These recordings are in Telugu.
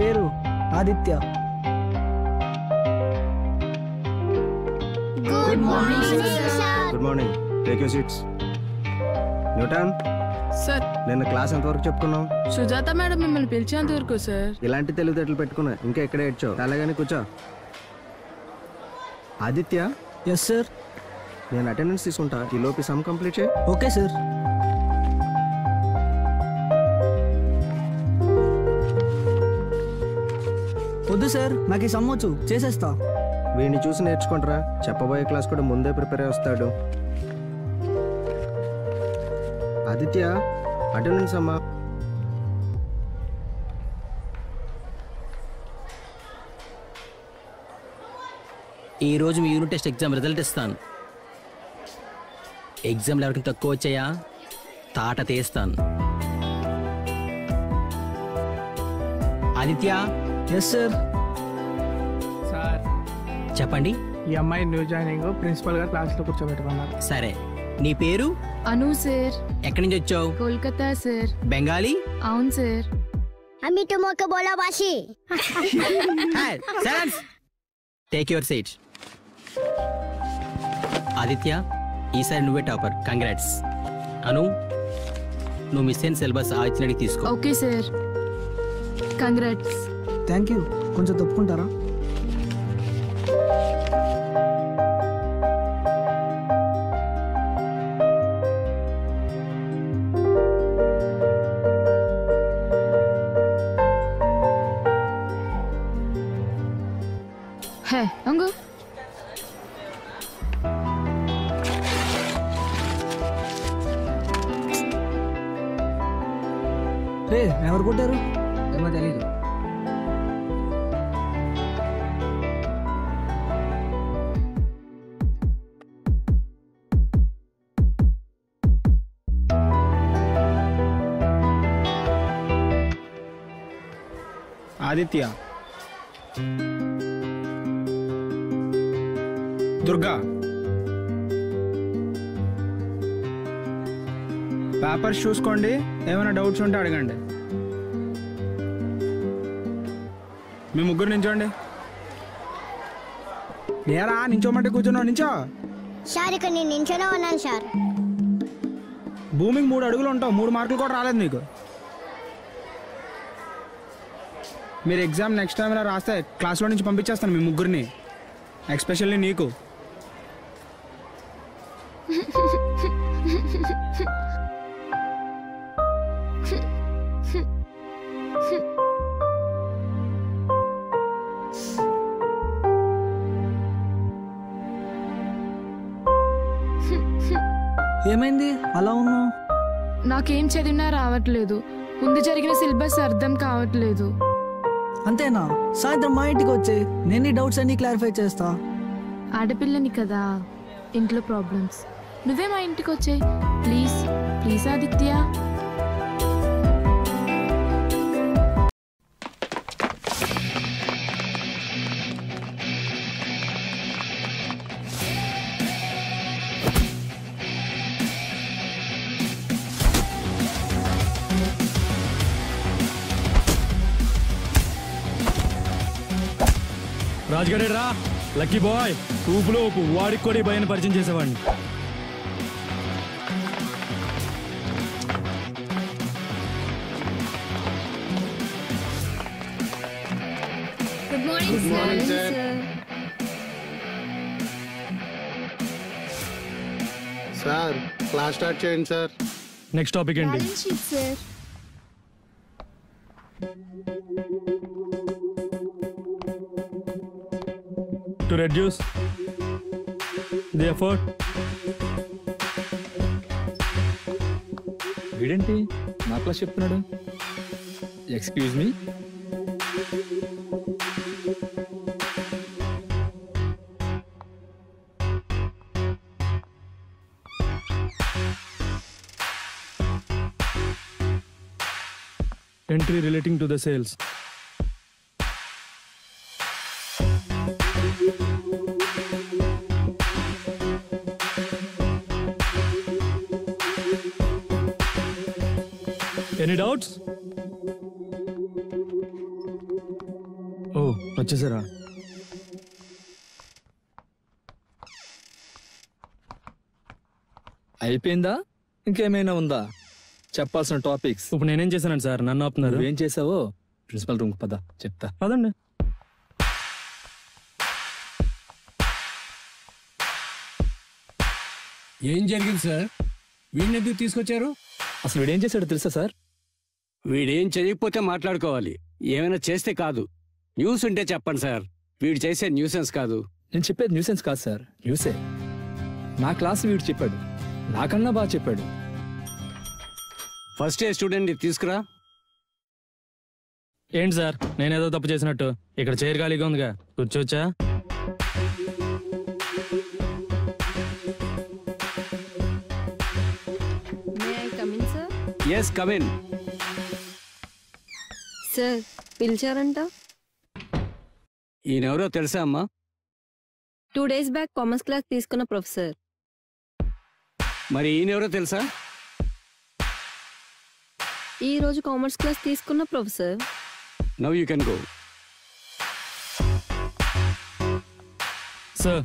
పేరు Aditya. Good morning sir. Good morning. Take your seats. Newton sir, నిన్న క్లాస్ ఎంతవరకు చెప్పుకున్నావు? సుజాత మేడం మిమ్మల్ని పిలిచేంత వరకు సార్. ఇలాంటి తెలివితేటలు పెట్టుకున్నా ఇంకా ఎక్కడ ఏడ్చావు? అలాగని కూర్చో. ఆదిత్య. Yes sir. నేను అటెండెన్స్ తీసుకుంటా, ఈ లోపు సమ్ కంప్లీట్ చేయి. Okay sir. వద్దు సార్, నాకు ఈ సమ్మొచ్చు, చేసేస్తా. వీడిని చూసి నేర్చుకుంటారా, చెప్పబోయే క్లాస్ కూడా ముందే ప్రిపేర్ అయి వస్తాడు. ఆదిత్య, అటెండెన్స్ అమ్మా. ఈరోజు మీ యూనిట్ టెస్ట్ ఎగ్జామ్ రిజల్ట్ ఇస్తాను. ఎగ్జామ్లు ఎవరికి తక్కువ వచ్చాయా తాట తీస్తాను. ఆదిత్య. Yes sir. సార్, చెప్పండి. ఈ అమ్మాయి న్యూ జాయినింగ్ ప్రిన్సిపల్ గారు క్లాస్ లో కూర్చోబెట్టుకున్నారు. సరే, నీ పేరు? అను సార్. ఎక్కడి నుంచి వచ్చావు? కోల్కతా సార్. బెంగాలీ? అవును సార్. আমি তোমাকে ভালোবাসি। Take your seat. ఆదిత్య, ఈసారి నువ్వే టాపర్. కంగ్రాట్స్. అను, నువ్వు మిస్ అయిన సిలబస్ ఆ ఇచ్చినడికి తీసుకో. Okay sir. Congrats. Thank you. కొంచెం తప్పుకుంటారా? హే అంగు. రే, ఎవరు కొట్టారు? ఏమో తెలీదు. ఆదిత్య, దుర్గా, పేపర్స్ చూసుకోండి, ఏమైనా డౌట్స్ ఉంటే అడగండి. మీ ముగ్గురు నించోండి. నేరా నించోమంటే కూర్చున్నావు, నించో. సార్ ఇక్కడ నేను నించోనే ఉన్నాను సార్. భూమికి 3 అడుగులు ఉంటావు, 3 మార్కులు కూడా రాలేదు నీకు. మీరు ఎగ్జామ్ నెక్స్ట్ టైం ఇలా రాస్తే క్లాస్లో నుంచి పంపించేస్తాను మీ ముగ్గురిని, ఎస్పెషల్లీ నీకు. ఏమైంది అలా ఉన్నావు? నాకేం చదివినా రావట్లేదు. ముందు జరిగిన సిలబస్ అర్థం కావట్లేదు. అంతేనా? సాయంత్రం మా ఇంటికి వచ్చే, నేను ఈ డౌట్స్ అన్ని క్లారిఫై చేస్తా. ఆడపిల్లని కదా, ఇంట్లో ప్రాబ్లమ్స్. నువ్వే మా ఇంటికి వచ్చాయి ప్లీజ్. ప్లీజ్ ఆదిత్య. రాజుగారే రా, లక్కీ బాయ్. ఊపులో ఊపు, వాడికి కూడా ఈ భయాన్ని పరిచయం చేసేవాడిని. Good morning sir. Sir, class start చేయండి సార్. నెక్స్ట్ టాపిక్ ఏంటి? Sir, to reduce the effort. వీడేంటి నా క్లాస్ చెప్తున్నాడు? Excuse me. Entry relating to the sales. Any doubts? ఓ వచ్చేసారా? అయిపోయిందా? ఇంకేమైనా ఉందా చెప్పాల్సిన టాపిక్స్? ఇప్పుడు నేనేం చేశానండి సార్? నన్ను ఆపుతున్నారు. ఏం చేసావో ప్రిన్సిపల్ రూమ్ పద, చెప్తా. పదండి. ఏం జరిగింది సార్? వీడిని ఎందుకు తీసుకొచ్చారు? అసలు వీడేం చేశాడో తెలుసా సార్? వీడేం చేయకపోతే మాట్లాడుకోవాలి, ఏమైనా చేస్తే కాదు. న్యూస్ ఉంటే చెప్పండి సార్. వీడు చేసే న్యూసెన్స్ కాదు. నేను చెప్పేది న్యూసెన్స్ కాదు సార్, న్యూసే. నా క్లాస్ వీడు చెప్పాడు, నాకన్నా బాగా చెప్పాడు. ఫస్ట్ ఇయర్ స్టూడెంట్ తీసుకురా. ఏంటి సార్ నేనేదో తప్పు చేసినట్టు? ఇక్కడ చైర్ ఖాళీగా ఉందిగా, కూర్చోవచ్చా? Yes come in. సార్ పిలిచారంట. ఈయనెవరో తెలుసా అమ్మా? 2 days బ్యాక్ కామర్స్ క్లాస్ తీసుకున్న ప్రొఫెసర్. మరి ఈయనెవరో తెలుసా? ఈ రోజు కామర్స్ క్లాస్ తీసుకున్న professor. Now you can go. Sir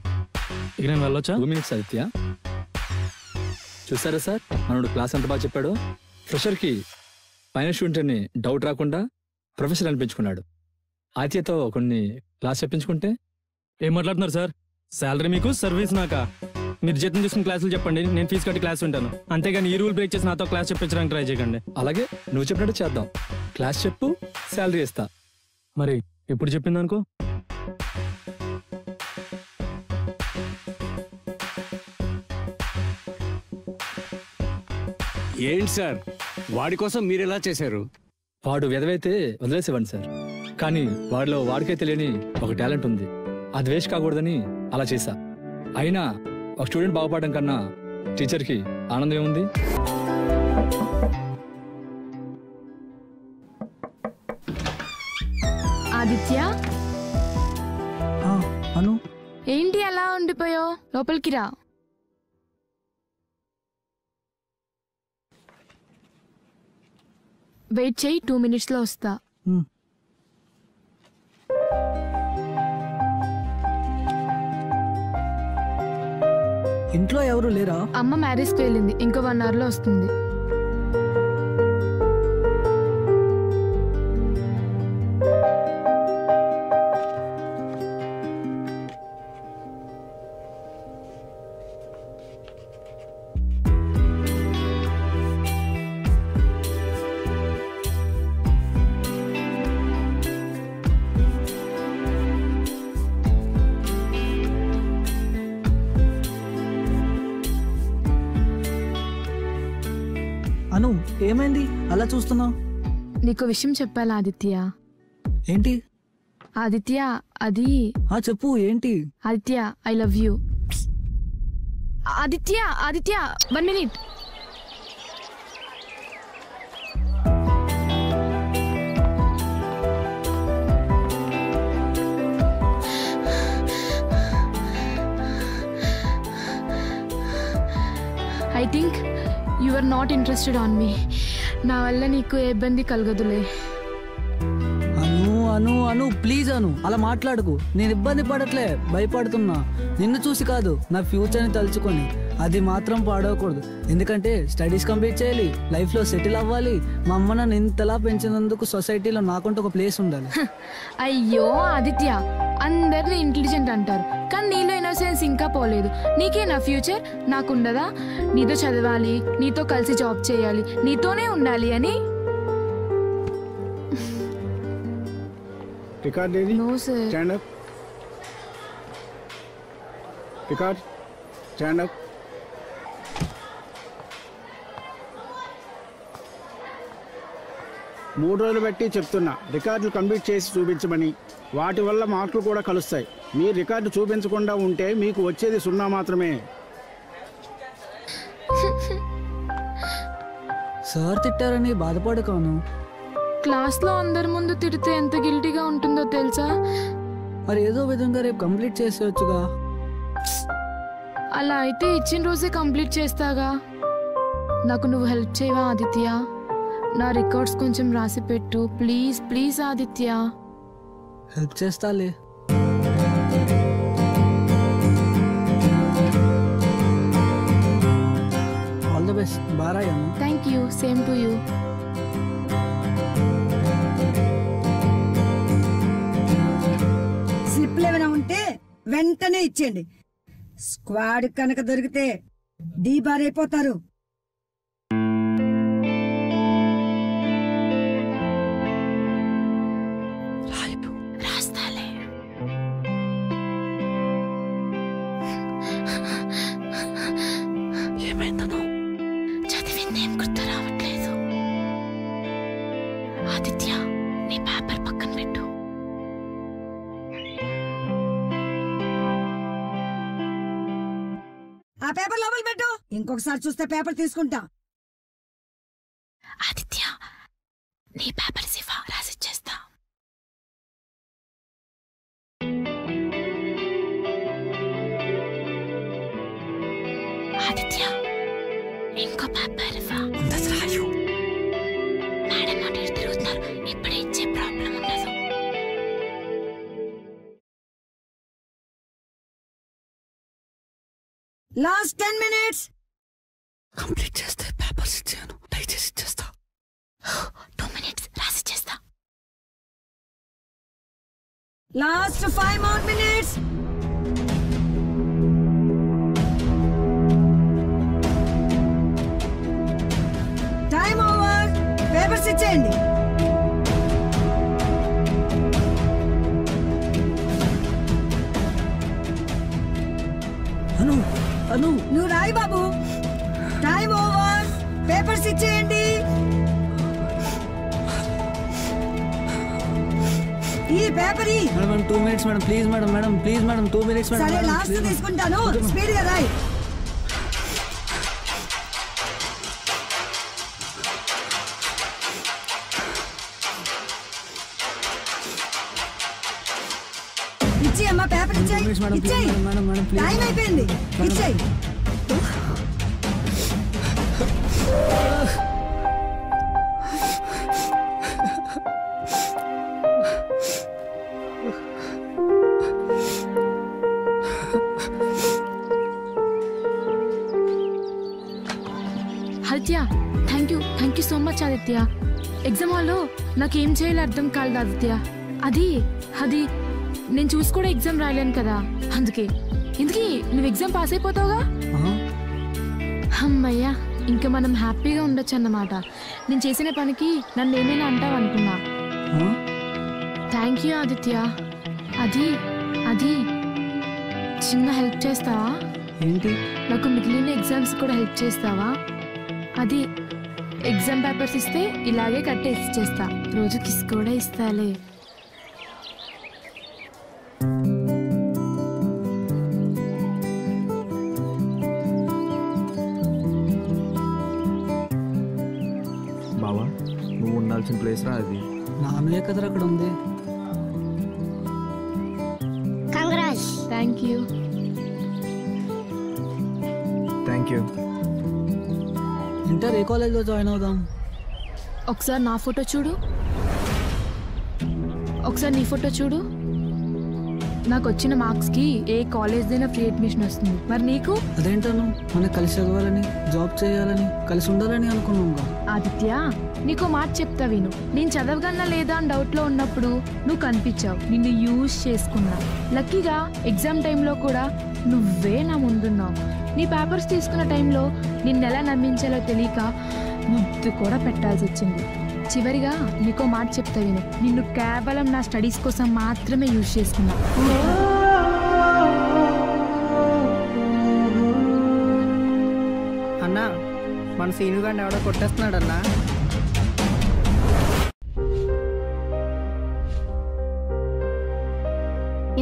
ఇక నేను వెళ్ళొచ్చా? 2 minutes ఆదిత్య. చూసారా సార్ మనోడు క్లాస్ ఎంత బాగా చెప్పాడు? ఫ్రెషర్కి ఫైనల్ స్టూడెంట్ని డౌట్ రాకుండా ప్రొఫెసర్ అనిపించుకున్నాడు. ఆదిత్యతో కొన్ని క్లాస్ చెప్పించుకుంటే. ఏం మాట్లాడుతున్నారు సార్? శాలరీ మీకు, సర్వీస్ నాకా? మీరు జీతం తీసుకుని క్లాసులు చెప్పండి, నేను ఫీజు కట్టి క్లాస్ ఉంటాను. అంతేగాని ఈ రూల్ బ్రేక్ చేసి నాతో క్లాస్ చెప్పించడానికి ట్రై చేయకండి. అలాగే నువ్వు చెప్పినట్టు చేద్దాం. క్లాస్ చెప్పు, శాలరీ ఇస్తా. మరి ఎప్పుడు చెప్పింది అనుకో? ఏంటి సార్ వాడి కోసం మీరు ఎలా చేశారు? వాడు వెదవైతే వదిలేసేవాడిని సార్, కానీ వాడిలో వాడికే తెలియని ఒక టాలెంట్ ఉంది. అది వేస్ట్ కాకూడదని అలా చేశా. అయినా ఒక స్టూడెంట్ బాగుపడడం కన్నా టీచర్కి ఆనందం ఏముంది? ఆదిత్య, అను ఏంటి అలా ఉండిపోయావు? లోపలికి రా. వెయిట్ చేయి, 2 minutes లో వస్తా. ఇంట్లో ఎవరు లేరా? అమ్మ మ్యారేజ్కి వెళ్ళింది, ఇంకో 1 hour లో వస్తుంది. అను ఏమైంది అలా చూస్తున్నావు? నీకు విషయం చెప్పాలా ఆదిత్య? ఏంటి ఆదిత్య? అది చెప్పు. ఏంటి Aditya? I love you. Aditya, Aditya 1 minute. I think you are not interested on me. నా వల్ల నీకు ఏ ఇబ్బంది కలగదులే. అను అను అను ప్లీజ్ అను అలా మాట్లాడుకు. నేను ఇబ్బంది పడట్లే, భయపడుతున్నా. నిన్ను చూసి కాదు, నా ఫ్యూచర్ని తలుచుకొని. అది మాత్రం పాడవకూడదు, ఎందుకంటే స్టడీస్ కంప్లీట్ చేయాలి, లైఫ్లో సెటిల్ అవ్వాలి. మా అమ్మ నన్ను ఇంతలా పెంచినందుకు సొసైటీలో నాకంటూ ఒక ప్లేస్ ఉండాలి. అయ్యో ఆదిత్య, అందరిని ఇంటెలిజెంట్ అంటారు, కానీ నీలో ఇన్నోసెన్స్ ఇంకా పోలేదు. నీకే నా ఫ్యూచర్, నాకుండదా? నీతో చదవాలి, నీతో కలిసి జాబ్ చేయాలి, నీతోనే ఉండాలి అని. రికార్డ్ ఏది? No sir. Stand up. Record. Stand up. మూడు రోజులు బట్టి చెప్తున్నా రికార్డులు కంప్లీట్ చేసి చూపించమని. వాటి వల్ల మార్కులు కూడా కలుస్తాయి. మీరు రికార్డు చూపించకుండా ఉంటే మీకు వచ్చేది 0 మాత్రమే. సార్ తిట్టారని బాధపడకాను. క్లాస్లో అందరి ముందు తిడితే ఎంత గిల్టీగా ఉంటుందో తెలుసా? మరి ఏదో విధంగా రేపు కంప్లీట్ చేసేయచ్చుగా. అలా అయితే ఇచ్చిన రోజే కంప్లీట్ చేస్తాగా. నాకు నువ్వు హెల్ప్ చేయవా ఆదిత్య? నా రికార్డ్స్ కొంచెం రాసి పెట్టు ప్లీజ్. ప్లీజ్ ఆదిత్య. హెల్ప్ చేస్తాలే. All the best. బాగా thank you. Same to you. స్లిప్లు ఏమైనా ఉంటే వెంటనే ఇచ్చేయండి. స్క్వాడ్ కనుక దొరికితే డీబార్ అయిపోతారు. ఏమైందను? చదివిందేం గుర్తు రావట్లేదు. ఆదిత్య, నీ పేపర్ పక్కన పెట్టు. ఆ పేపర్ లోపల పెట్టు. ఇంకొకసారి చూస్తే పేపర్ తీసుకుంటా. ఆదిత్య, నీ పేపర్ శివ రాసిచ్చేస్తా. ఆదిత్య, ఇంకో పేపర్ రాయు. మేడం అటు తిరుగుతున్నారు. ఇప్పుడే ఇచ్చే ప్రాబ్లం ఉండదు. Last 10 minutes. కంప్లీట్ చేస్తే పేపర్స్ ఇచ్చాను. దయచేసి ఇచ్చేస్తా. 2 minutes రాసిచ్చేస్తా. Last 5 more minutes. Time over. Papers ఇచ్చేయండి. అను అను నువ్వు రాయి బాబు. Time over. పేపర్స్ ఇచ్చేయండి. ఈ paper madam 2 minutes madam. Please madam. Madam please madam 2 minutes madam. సరే లాస్ట్ తీసుకుంటాను. స్పీడ్ గా రాయి. ఇచ్చేయమ్మా పేపర్. ఇచ్చేయి. టైం అయిపోయింది. ఇచ్చేయి. Aditya, thank you so much Aditya. Exam హాల్లో నాకేం చేయాలో అర్థం కాలేదు ఆదిత్య. అది నేను చూసి కూడా ఎగ్జామ్ రాయలేను కదా. అందుకే నువ్వు ఎగ్జామ్ పాస్ అయిపోతావుగా. అమ్మయ్యా, ఇంకా మనం హ్యాపీగా ఉండొచ్చు అన్నమాట. నేను చేసిన పనికి నన్ను ఏమైనా అంటావు అనుకున్నా. Thank you Aditya. అది చిన్న హెల్ప్ చేస్తావా? ఏంటి? నాకు మిగిలిన ఎగ్జామ్స్ కూడా హెల్ప్ చేస్తావా? అది ఎగ్జామ్ పేపర్స్ ఇస్తే ఇలాగే కట్టేసి చేస్తా. రోజు కిస్ కూడా ఇస్తాలే. బావా, నువ్వు ఉండాల్సిన ప్లేస్ రా అది. నాన్నయ్య కదరా అక్కడ ఉంది. కంగ్రాట్స్. Thank you. ఇంటర్ ఏ కాలేజ్లో జాయిన్ అవుదాం? ఒకసారి నా ఫోటో చూడు. ఒకసారి నీ ఫోటో చూడు. నాకు వచ్చిన మార్క్స్కి ఏ కాలేజ్దైనా ఫ్రీ అడ్మిషన్ వస్తుంది. మరి నీకు? అదేంటను, మనకు కలిసి చదవాలని, జాబ్ చేయాలని, కలిసి ఉండాలని అనుకున్నాం. ఆదిత్య, నీకో మాట చెప్తా విను. నేను చదవగలనా లేదా అని డౌట్లో ఉన్నప్పుడు నువ్వు కనిపించావు. నిన్ను యూజ్ చేసుకున్నా. లక్కీగా ఎగ్జామ్ టైంలో కూడా నువ్వే నా ముందున్నావు. నీ పేపర్స్ తీసుకున్న టైంలో నిన్నెలా నమ్మించాలో తెలియక ముద్దు కూడా పెట్టాల్సి వచ్చింది. చివరిగా నీకో మాట చెప్తా విను. నిన్ను కేవలం నా స్టడీస్ కోసం మాత్రమే యూజ్ చేసుకున్నా. అన్నా, మన సీనుగాడిని ఎవడో కొట్టేస్తున్నాడన్నా.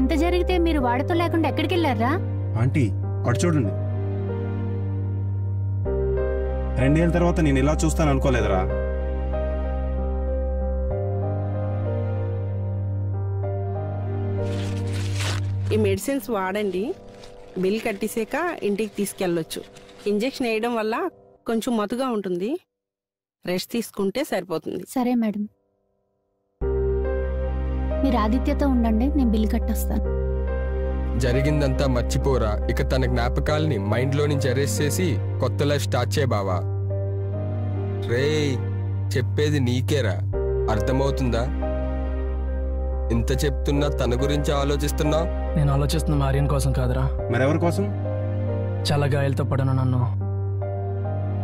ఇంత జరిగితే మీరు వాడితో లేకుండా ఎక్కడికి వెళ్ళారా? ఆంటీ అటు చూడండి. 2 ఏళ్ళ తర్వాత నేను ఇలా చూస్తాను అనుకోలేదురా. ఈ మెడిసిన్స్ వాడండి. బిల్ కట్టేసాక ఇంటికి తీసుకెళ్ళొచ్చు. ఇంజెక్షన్ వేయడం వల్ల కొంచెం మతుగా ఉంటుంది. రెస్ట్ తీసుకుంటే సరిపోతుంది. సరే మేడం. మీరు ఆదిత్యతో ఉండండి, నేను బిల్లు కట్టొస్తాను. జరిగిందంతా మర్చిపోరా. ఇక తన జ్ఞాపకాల్ని మైండ్లో నుంచి అరెస్ట్ చేసి కొత్త లైఫ్ స్టార్ట్ చేయ బావా. రేయ్, చెప్పేది నీకేరా, అర్థమవుతుందా? ఇంత చెప్తున్నా తన గురించి ఆలోచిస్తున్నా. నేను ఆలోచిస్తున్న ఆర్యన్ కోసం కాదురా. మరెవరి కోసం? చాలా గాయాలతో పడిన నన్ను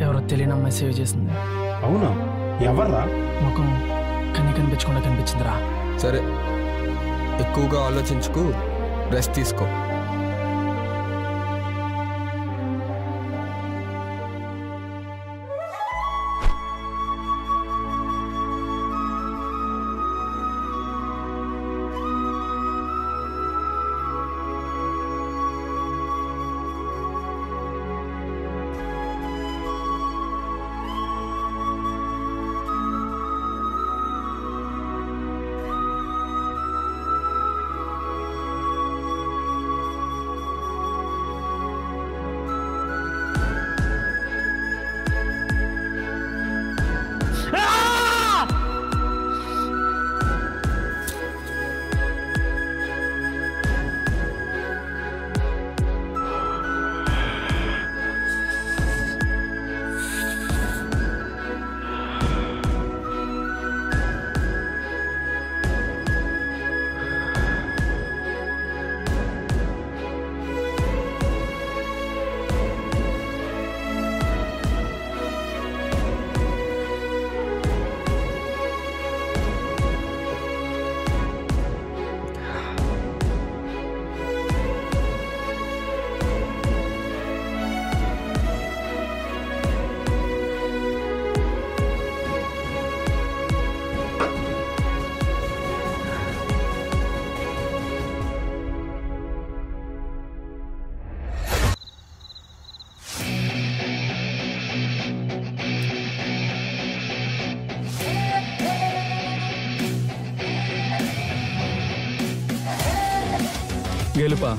ఎవరో తెలియని అమ్మాయి సేవ్ చేసింది. అవునా? ఎవర్రా? ముఖం కనిపించకుండా కనిపించిందిరా. సరే, ఎక్కువగా ఆలోచించుకు, రెస్ట్ తీసుకో. గెలుపా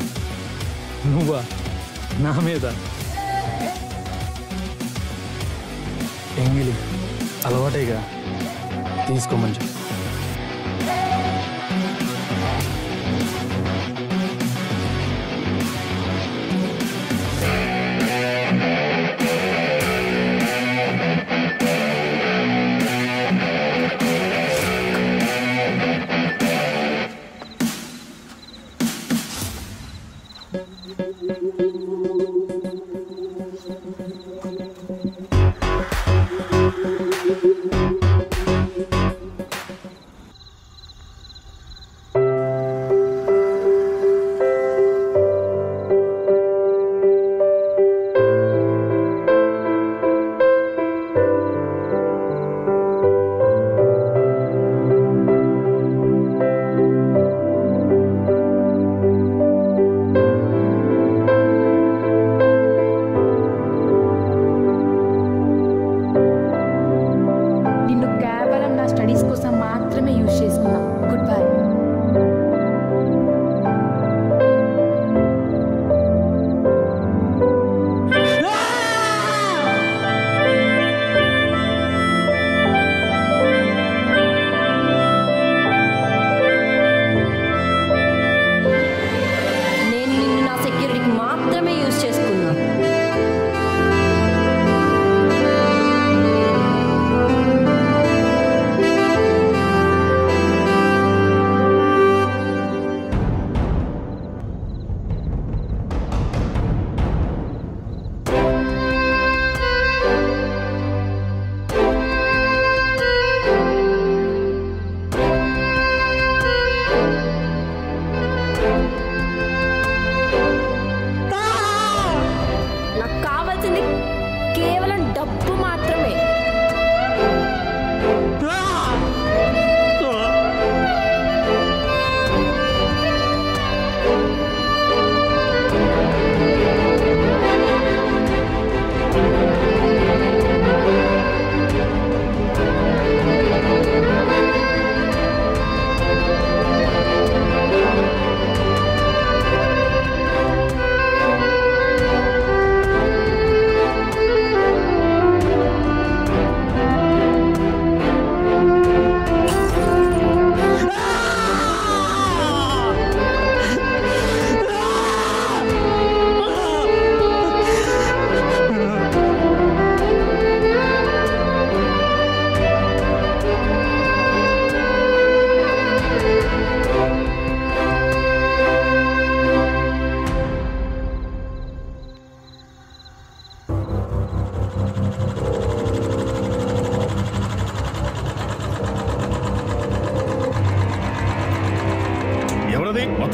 నువ్వా నా మీద? ఎంగిలి అలవాటేగా, తీసుకోమని చెప్పు.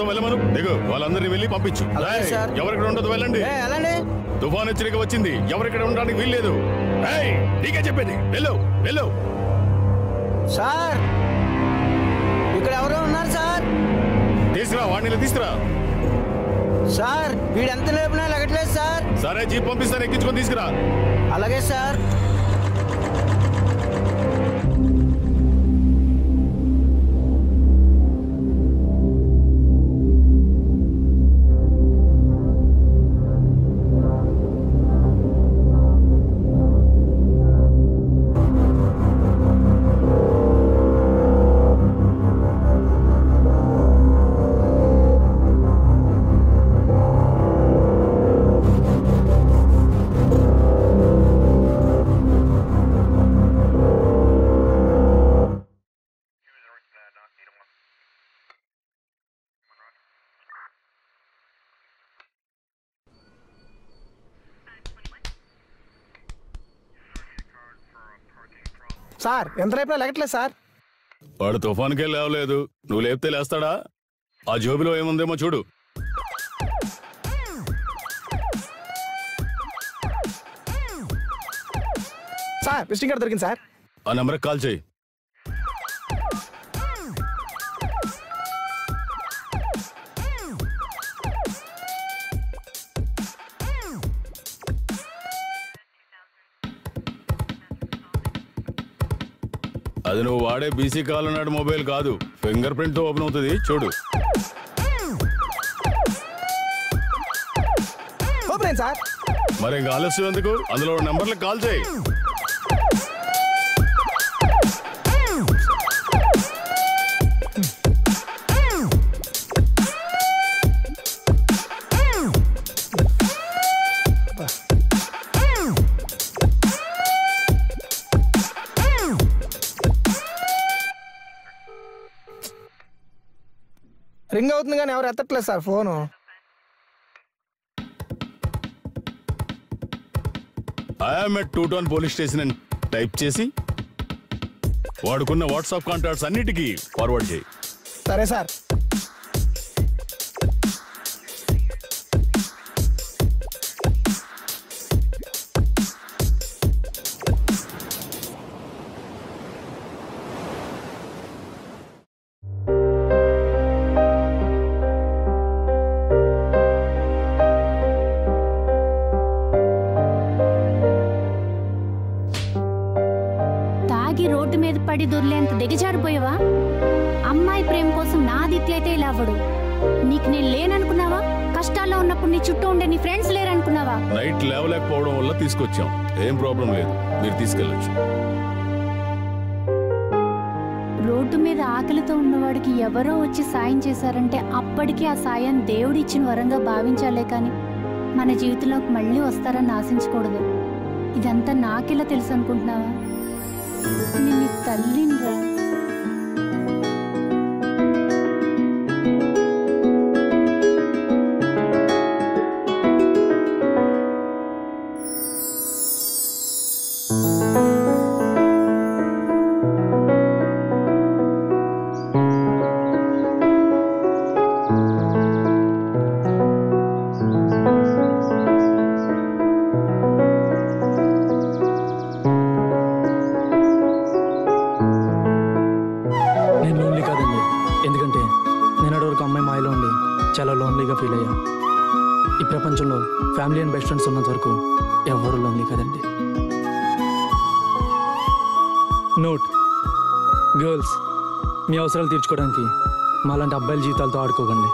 మొత్తం వెళ్ళమను. దిగు, వాళ్ళందరినీ వెళ్ళి పంపించు. ఎవరిక్కడ ఉండదు వెళ్ళండి. తుఫాన్ హెచ్చరిక వచ్చింది, ఎవరిక్కడ ఉండడానికి వీల్లేదు. నీకే చెప్పేది, వెళ్ళు వెళ్ళు. సార్ ఇక్కడ ఎవరో ఉన్నారు సార్. తీసుకురా, వాడిని తీసుకురా. సార్ వీడెంత లేపినా లగట్లేదు సార్. సరే, జీప్ పంపిస్తాను, ఎక్కించుకొని తీసుకురా. అలాగే సార్. సార్ ఎంత రేపు లెగట్లేదు సార్. వాడు తుఫాన్కే లేవలేదు, నువ్వు లేపితే లేస్తాడా? ఆ జోబిలో ఏముందేమో చూడు. సార్ విజిటింగ్ కార్డు దొరికింది సార్. ఆ నెంబర్కి కాల్ చేయి. అది నువ్వు వాడే బీసీ కాల్ నాడు మొబైల్ కాదు, ఫింగర్ ప్రింట్ తో ఓపెన్ అవుతుంది, చూడు. సార్ మరి ఇంకా ఆలస్యం ఎందుకు? అందులో నెంబర్లకు కాల్ చేయి. రింగ్ అవుతుంది కానీ ఎవరు ఎత్తట్లేదు sir phone. I'm at 2 town police station అని టైప్ చేసి వాడుకున్న వాట్సాప్ కాంటాక్ట్స్ అన్నిటికీ ఫార్వర్డ్ చేయి. సరే సార్. రోడ్డు మీద పడి దొర్లేంత దిగజారిపోయావా? అమ్మాయి ప్రేమ కోసం నా ఆదిత్య అయితే ఇలా అవ్వడు. నీకు నేను లేననుకున్నావా? కష్టాల్లో ఉన్నప్పుడు నీ చుట్టూ ఉండే నీ ఫ్రెండ్స్ లేరనుకున్నావా? నైట్ లేవలేకపోవడం వల్ల తీసుకొచ్చాం, ఏం ప్రాబ్లం లేదు, మీరు తీసుకెళ్ళొచ్చు. రోడ్డు మీద ఆకలితో ఉన్నవాడికి ఎవరో వచ్చి సాయం చేశారంటే అప్పటికీ ఆ సాయం దేవుడు ఇచ్చిన వరంగా భావించాలే కానీ మన జీవితంలోకి మళ్ళీ వస్తారని ఆశించకూడదు. ఇదంతా నాకెలా తెలుసు అనుకుంటున్నావా? నేను తల్లినిరా. చాలా లోన్లీగా ఫీల్ అయ్యా. ఈ ప్రపంచంలో ఫ్యామిలీ అండ్ బెస్ట్ ఫ్రెండ్స్ ఉన్నంత వరకు ఎవరు లోన్లీ కదండి. నోట్, గర్ల్స్, మీ అవసరాలు తీర్చుకోవడానికి మాలాంటి అబ్బాయిల జీవితాలతో ఆడుకోకండి.